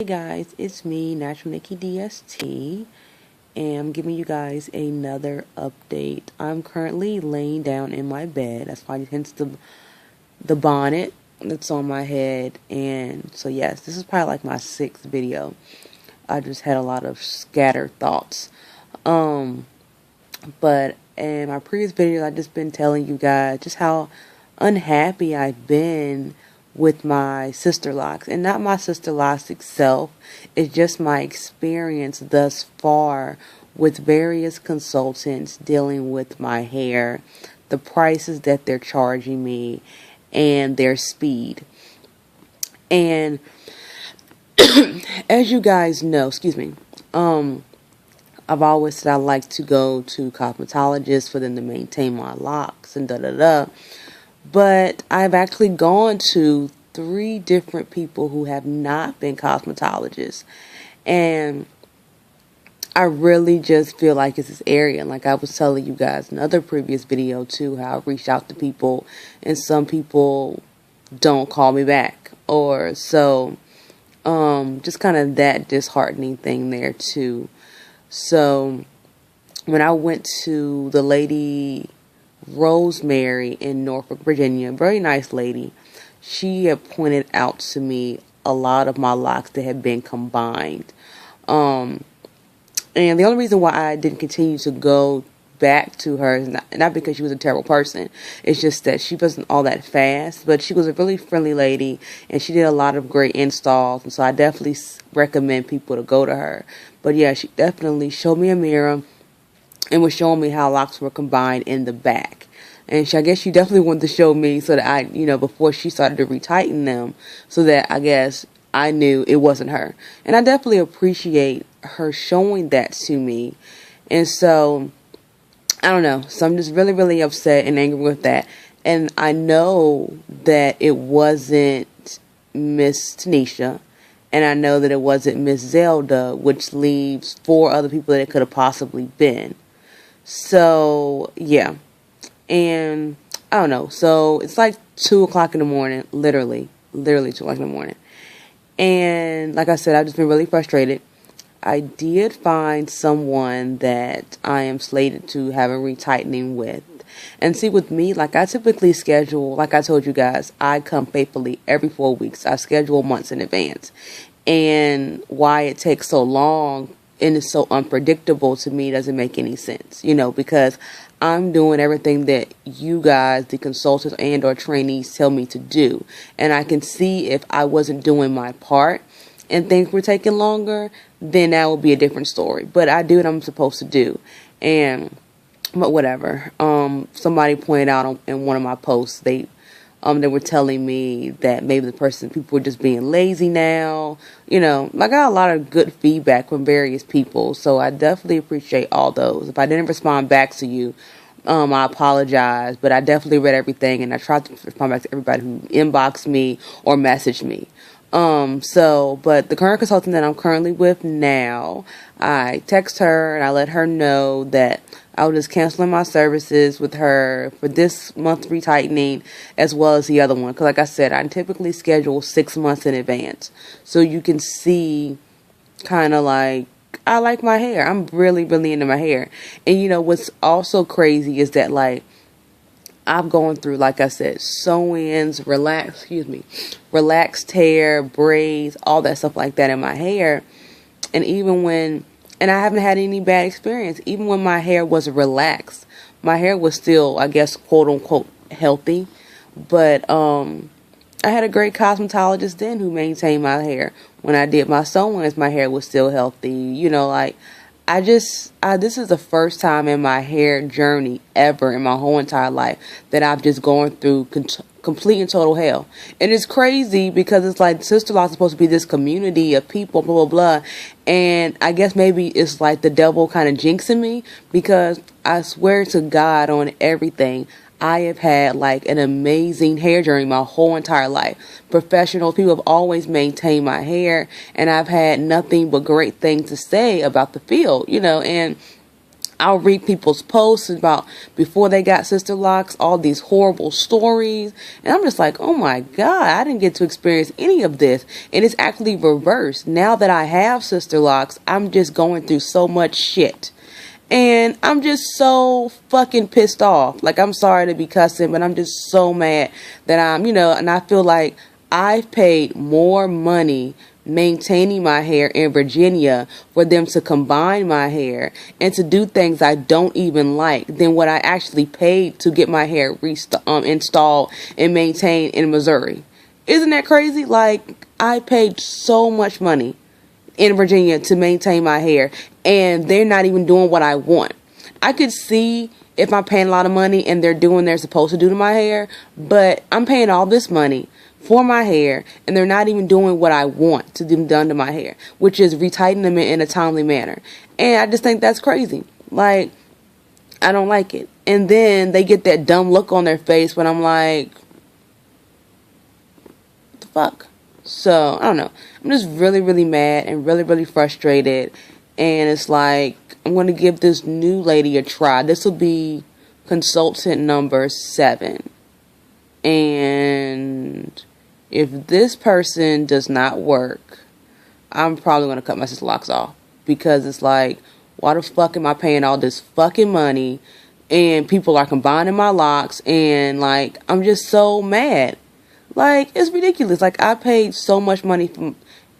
Hey guys, it's me, Natural Nikki DST, and I'm giving you guys another update. I'm currently laying down in my bed. That's why hence the bonnet that's on my head. And so yes, this is probably like my sixth video. I just had a lot of scattered thoughts. But in my previous videos, I've just been telling you guys just how unhappy I've been with my Sisterlocks, and not my Sisterlocks itself. It's just my experience thus far with various consultants dealing with my hair, the prices that they're charging me, and their speed. And as you guys know, I've always said I like to go to cosmetologists for them to maintain my locks and da-da-da. But I've actually gone to 3 different people who have not been cosmetologists. And I really just feel like it's this area. And like I was telling you guys in another previous video too, how I reached out to people and some people don't call me back. Or so, just kind of that disheartening thing there too. So when I went to the lady Rosemary in Norfolk, Virginia, very nice lady, she had pointed out to me a lot of my locks that had been combined. And the only reason why I didn't continue to go back to her is not because she was a terrible person. It's just that she wasn't all that fast, but she was a really friendly lady, and she did a lot of great installs, and so I definitely recommend people to go to her. But yeah, she definitely showed me a mirror and was showing me how locks were combined in the back. And I guess she definitely wanted to show me so that I, before she started to retighten them, so that I guess I knew it wasn't her. And I definitely appreciate her showing that to me. And so, I don't know. So I'm just really, really upset and angry with that. And I know that it wasn't Miss Tanisha. And I know that it wasn't Miss Zelda, which leaves 4 other people that it could have possibly been. So, yeah. And, I don't know. So, it's like 2 o'clock in the morning. Literally 2 o'clock in the morning. And, like I said, I've just been really frustrated. I did find someone that I am slated to have a retightening with. And see, with me, like I typically schedule, like I told you guys, I come faithfully every 4 weeks. I schedule months in advance. And why it takes so long and is so unpredictable to me doesn't make any sense, because I'm doing everything that you guys, the consultants and or trainees, tell me to do. And I can see if I wasn't doing my part and things were taking longer, then that would be a different story. But I do what I'm supposed to do. But whatever. Somebody pointed out in one of my posts, they were telling me that maybe people were just being lazy now. I got a lot of good feedback from various people, so I definitely appreciate all those. If I didn't respond back to you, I apologize, but I definitely read everything, and I tried to respond back to everybody who inboxed me or messaged me. But the current consultant that I'm currently with now, I text her and I let her know that I was just canceling my services with her for this month retightening as well as the other one. Because like I said, I typically schedule 6 months in advance. So you can see kind of like, I like my hair. I'm really, really into my hair. And what's also crazy is that like, I've gone through, like I said, sew-ins, relaxed hair, braids, all that stuff like that in my hair. And and I haven't had any bad experience. Even when my hair was relaxed, my hair was still, I guess, quote unquote, healthy. But, I had a great cosmetologist then who maintained my hair. When I did my sew-ins, my hair was still healthy. This is the first time in my hair journey ever in my whole entire life that I've just gone through complete and total hell. And it's crazy because it's like Sisterlocks is supposed to be this community of people, blah, blah, blah. And I guess maybe it's like the devil kind of jinxing me, because I swear to God on everything, I have had like an amazing hair journey my whole entire life. Professionals, people have always maintained my hair, and I've had nothing but great things to say about the field, and I'll read people's posts about before they got Sisterlocks, all these horrible stories. And I'm just like, oh my God, I didn't get to experience any of this. And it's actually reversed. Now that I have Sisterlocks, I'm just going through so much shit. And I'm just so fucking pissed off. Like, I'm sorry to be cussing, but I'm just so mad that and I feel like I've paid more money maintaining my hair in Virginia for them to combine my hair and to do things I don't even like than what I actually paid to get my hair installed and maintained in Missouri. Isn't that crazy? Like, I paid so much money in Virginia to maintain my hair, and they're not even doing what I want. I could see if I'm paying a lot of money and they're doing what they're supposed to do to my hair, but I'm paying all this money for my hair, and they're not even doing what I want to be done to my hair, which is retighten them in a timely manner. And I just think that's crazy. Like, I don't like it. And then they get that dumb look on their face when I'm like, what the fuck? So, I don't know. I'm just really, really mad and really, really frustrated. And it's like, I'm going to give this new lady a try. This will be consultant number 7. And if this person does not work, I'm probably going to cut my Sisterlocks off. Because it's like, why the fuck am I paying all this fucking money? And people are combining my locks. And, like, I'm just so mad. Like, it's ridiculous. Like, I paid so much money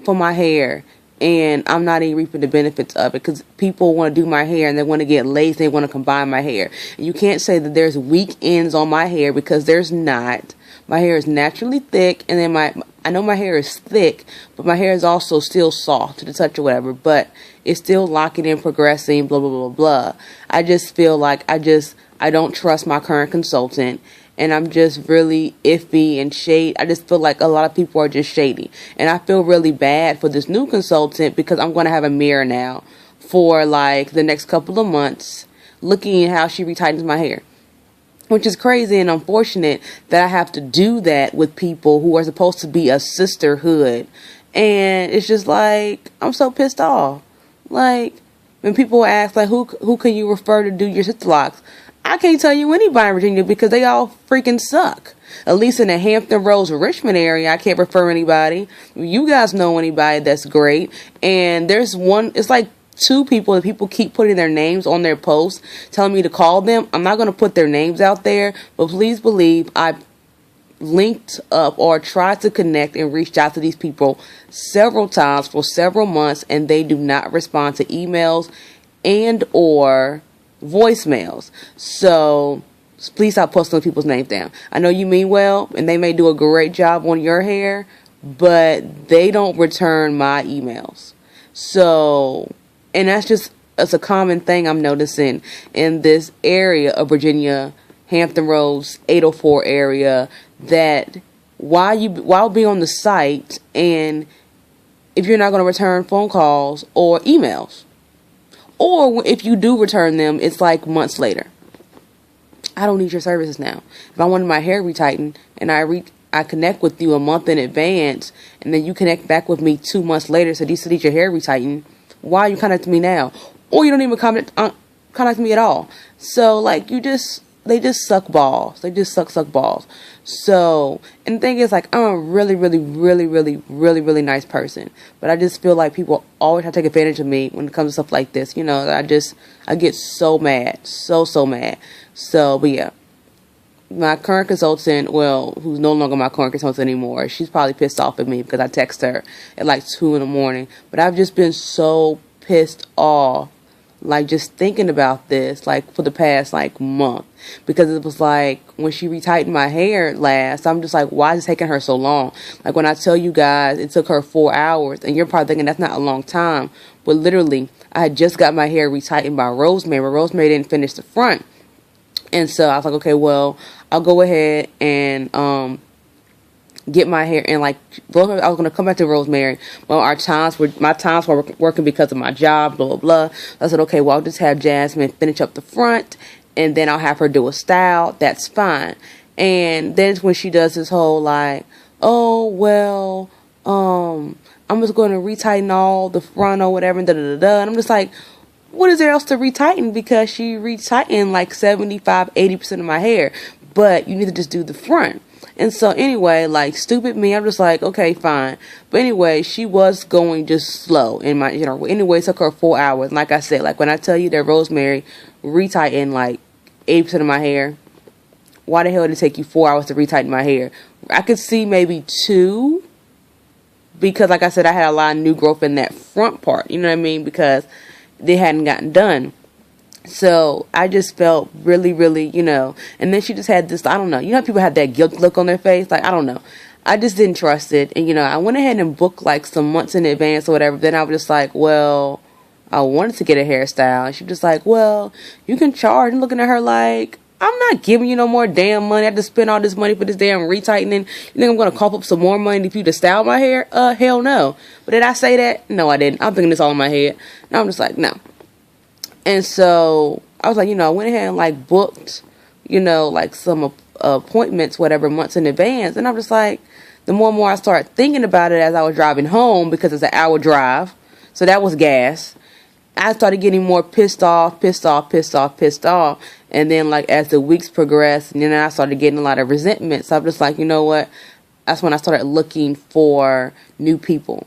for my hair, and I'm not even reaping the benefits of it because people want to do my hair and they want to get lazy. They want to combine my hair. And you can't say that there's weak ends on my hair because there's not. My hair is naturally thick, and then I know my hair is thick, but my hair is also still soft to the touch or whatever, but it's still locking in, progressing, blah, blah, blah, blah. I just feel like I don't trust my current consultant. And I'm just really iffy and shady. I just feel like a lot of people are just shady. And I feel really bad for this new consultant because I'm going to have a mirror now for like the next couple of months looking at how she retightens my hair. Which is crazy and unfortunate that I have to do that with people who are supposed to be a sisterhood. And it's just like, I'm so pissed off. Like, when people ask, like, who can you refer to do your Sisterlocks? I can't tell you anybody in Virginia because they all freaking suck. At least in the Hampton Roads, Richmond area, I can't refer anybody. You guys know anybody that's great. And there's one, it's like 2 people that people keep putting their names on their posts, telling me to call them. I'm not going to put their names out there, but please believe I linked up or tried to connect and reached out to these people several times for several months, and they do not respond to emails and or voicemails. So please stop posting people's names down. I know you mean well, and they may do a great job on your hair, but they don't return my emails. So, and that's a common thing I'm noticing in this area of Virginia, Hampton Roads, 804 area, that while be on the site, and if you're not going to return phone calls or emails, or if you do return them, it's like months later. I don't need your services now. If I wanted my hair retightened and I connect with you a month in advance, and then you connect back with me 2 months later, so you still need your hair retightened, why are you contacting me now? Or you don't even contact me at all. So, like, they just suck balls. They just suck balls. So, and the thing is, like, I'm a really, really, really, really, really, really nice person. But I just feel like people always have to take advantage of me when it comes to stuff like this. You know, I get so mad. So mad. So, but yeah. My current consultant, well, who's no longer my current consultant anymore, she's probably pissed off at me because I text her at like 2 in the morning. But I've just been so pissed off, like, just thinking about this, like, for the past, like, month. Because it was like, when she retightened my hair last, I'm just like, why is it taking her so long? Like, when I tell you guys it took her 4 hours, and you're probably thinking that's not a long time. But literally, I had just got my hair retightened by Rosemary, but Rosemary didn't finish the front. And so I was like, okay, well, I'll go ahead and get my hair. And like, Rosemary, I was going to come back to Rosemary. Well, my times were working because of my job, blah, blah, blah. I said, okay, well, I'll just have Jasmine finish up the front, and then I'll have her do a style. That's fine. And then when she does this whole like, oh, well, I'm just going to retighten all the front or whatever, and da da da da. And I'm just like, what is there else to retighten? Because she retightened like 75-80% of my hair. But you need to just do the front. And so anyway, like, stupid me, I'm just like, okay, fine. But anyway, she was going just slow in my, anyway, it took her 4 hours. Like I said, like when I tell you that Rosemary retightened like 80% of my hair, why the hell did it take you 4 hours to retighten my hair? I could see maybe 2, because like I said, I had a lot of new growth in that front part, you know what I mean? Because they hadn't gotten done. So I just felt really, really, and then she just had this, I don't know, how people have that guilt look on their face, like, I don't know. I just didn't trust it. And, I went ahead and booked like some months in advance or whatever. Then I was just like, well, I wanted to get a hairstyle. And she was just like, well, you can charge. And looking at her like, I'm not giving you no more damn money. I have to spend all this money for this damn retightening. You think I'm going to cough up some more money for you to style my hair? Hell no. But did I say that? No, I didn't. I'm thinking this all in my head. And I'm just like, no. And so I was like, I went ahead and like booked, like some appointments, whatever, months in advance. And I'm just like, the more and more I started thinking about it as I was driving home, because it's an hour drive. So that was gas. I started getting more pissed off. And then like as the weeks progressed, and then I started getting a lot of resentment. So I'm just like, you know what? That's when I started looking for new people.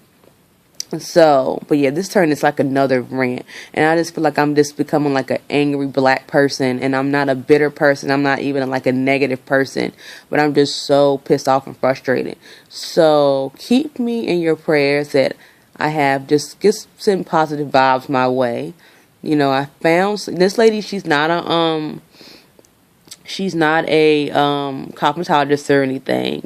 So, but yeah, this turned into like another rant, and I just feel like I'm just becoming like an angry black person, and I'm not a bitter person. I'm not even like a negative person, but I'm just so pissed off and frustrated. So keep me in your prayers that I have just send positive vibes my way. I found this lady. She's not a cosmetologist or anything,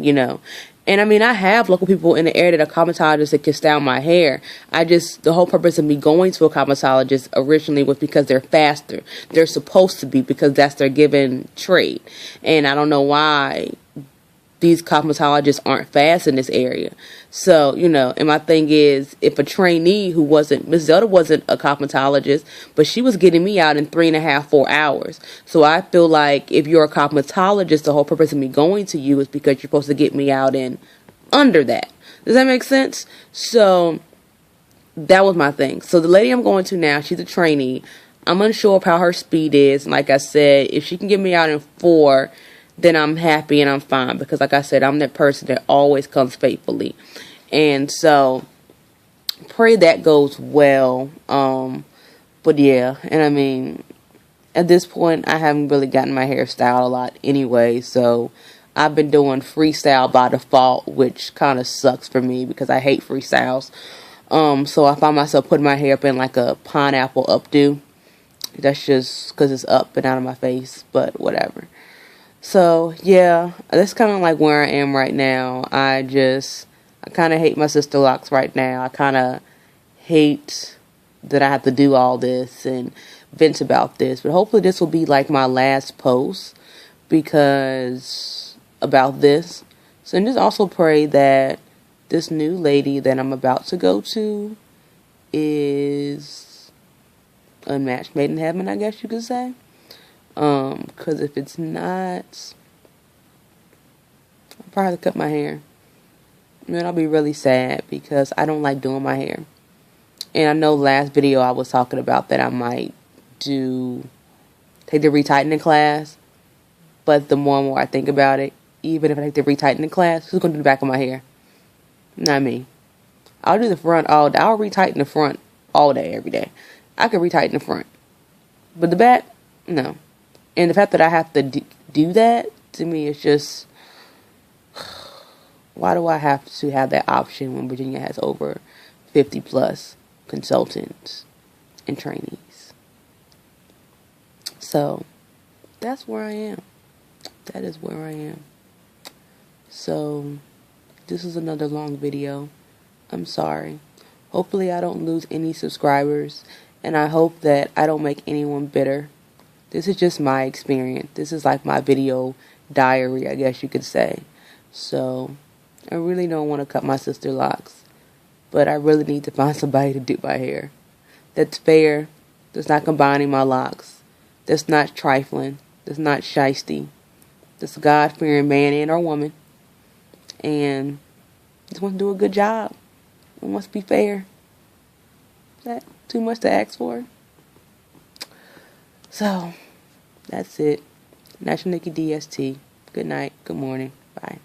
And I mean, I have local people in the area that are cosmetologists that can style my hair. The whole purpose of me going to a cosmetologist originally was because they're faster. They're supposed to be, because that's their given trade. And I don't know why these cosmetologists aren't fast in this area. So, and my thing is, if a trainee who Miss Zelda wasn't a cosmetologist, but she was getting me out in 3.5, 4 hours. So I feel like if you're a cosmetologist, the whole purpose of me going to you is because you're supposed to get me out in under that. Does that make sense? So that was my thing. So the lady I'm going to now, she's a trainee. I'm unsure of how her speed is. And like I said, if she can get me out in 4, then I'm happy and I'm fine, because like I said, I'm that person that always comes faithfully. And so pray that goes well. But yeah, and I mean, at this point I haven't really gotten my hair styled a lot anyway, so I've been doing freestyle by default, which kind of sucks for me because I hate freestyles. So I find myself putting my hair up in like a pineapple updo. That's just because it's up and out of my face, but whatever. So, yeah, that's kind of like where I am right now. I kind of hate my Sisterlocks right now. I kind of hate that I have to do all this and vent about this. But hopefully this will be like my last post about this. So, and just also pray that this new lady that I'm about to go to is unmatched made in heaven, I guess you could say. Because if it's not, I'll probably have to cut my hair. And then I'll be really sad because I don't like doing my hair. And I know last video I was talking about that I might take the retightening class. But the more and more I think about it, even if I take the retightening class, who's going to do the back of my hair? Not me. I'll do the front all day. I'll retighten the front all day, every day. I can retighten the front. But the back, no. And the fact that I have to do that, to me, it's just, why do I have to have that option when Virginia has over 50 plus consultants and trainees? So, that's where I am. That is where I am. So, this is another long video. I'm sorry. Hopefully I don't lose any subscribers, and I hope that I don't make anyone bitter. This is just my experience. This is like my video diary, I guess you could say. So, I really don't want to cut my Sisterlocks, but I really need to find somebody to do my hair that's fair, that's not combining my locks, that's not trifling, that's not shysty, that's a God-fearing man and or woman, and just want to do a good job. It must be fair. Is that too much to ask for? So, that's it. National Nikki DST. Good night. Good morning. Bye.